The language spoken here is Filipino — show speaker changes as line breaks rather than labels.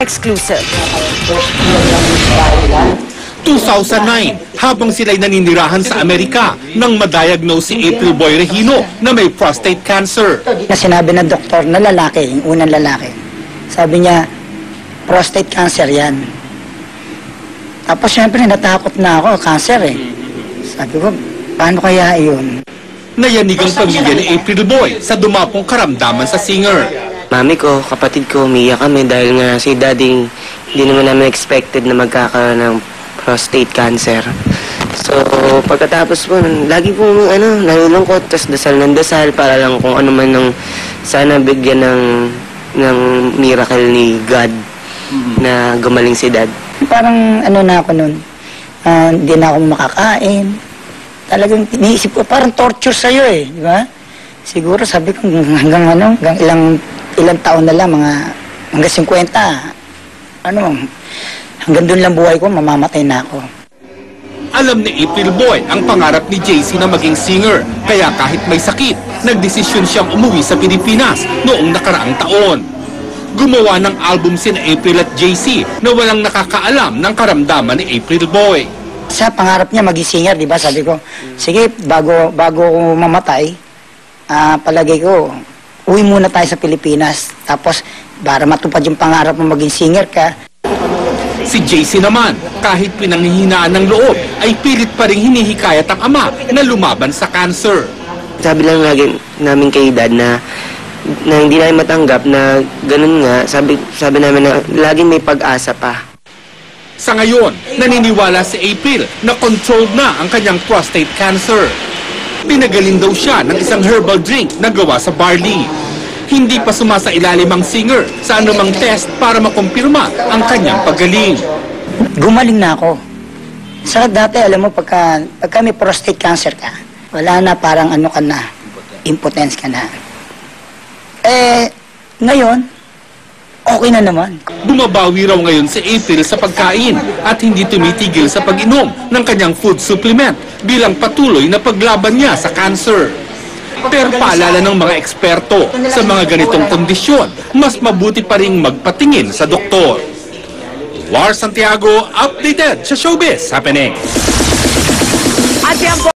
Exclusive.
2009, habang sila'y naninirahan sa Amerika nang madiagnose si April Boy Regino na may prostate cancer.
Na sinabi ng doktor na lalaki, yung unang lalaki, sabi niya, prostate cancer yan. Tapos syempre natakot na ako, cancer eh. Sabi ko, paano kaya yun?
Nayanig ang pamilya ni April Boy sa dumapong karamdaman sa singer.
Mami ko, kapatid ko, umiyak kami dahil nga si daddy hindi naman namin expected na magkakaroon ng prostate cancer. So, pagkatapos po, lagi po nalulungkot, tas dasal ng dasal para lang kung ano man ng sana bigyan ng miracle ni God na gumaling si dad.
Parang ano na ako nun, hindi na ako makakain. Talagang iniisip ko, parang torture sa'yo eh, di ba? Siguro sabi ko hanggang ilang taon na lang, hanggang 50, hanggang doon lang buhay ko, mamamatay na ako.
Alam ni April Boy ang pangarap ni JC na maging singer, kaya kahit may sakit, nagdesisyon siyang umuwi sa Pilipinas noong nakaraang taon. Gumawa ng album sina April at JC na walang nakakaalam ng karamdaman ni April Boy.
Sa pangarap niya maging singer, di ba? Sabi ko, sige, bago ko mamatay, palagay ko, uwi muna tayo sa Pilipinas. Tapos, para matupad yung pangarap mo maging singer ka.
Si JC naman, kahit pinanghihinaan ng loob, ay pilit pa rin hinihikayat ang ama na lumaban sa cancer.
Sabi lang lagi namin kay dad na hindi namin matanggap na ganun nga, sabi namin na laging may pag-asa pa.
Sa ngayon, naniniwala si April na controlled na ang kanyang prostate cancer. Pinagaling daw siya ng isang herbal drink na gawa sa barley. Hindi pa sumasailalim ang singer sa anumang test para makumpirma ang kanyang paggaling.
Gumaling na ako. Sa dati, alam mo, pagka may prostate cancer ka, wala na, parang impotence ka na. Ngayon, okay na naman.
Bumabawi raw ngayon si April sa pagkain at hindi tumitigil sa pag-inom ng kanyang food supplement bilang patuloy na paglaban niya sa cancer. Pero paalala ng mga eksperto, sa mga ganitong kondisyon, mas mabuti pa ring magpatingin sa doktor. War Santiago, updated sa Showbiz Happening.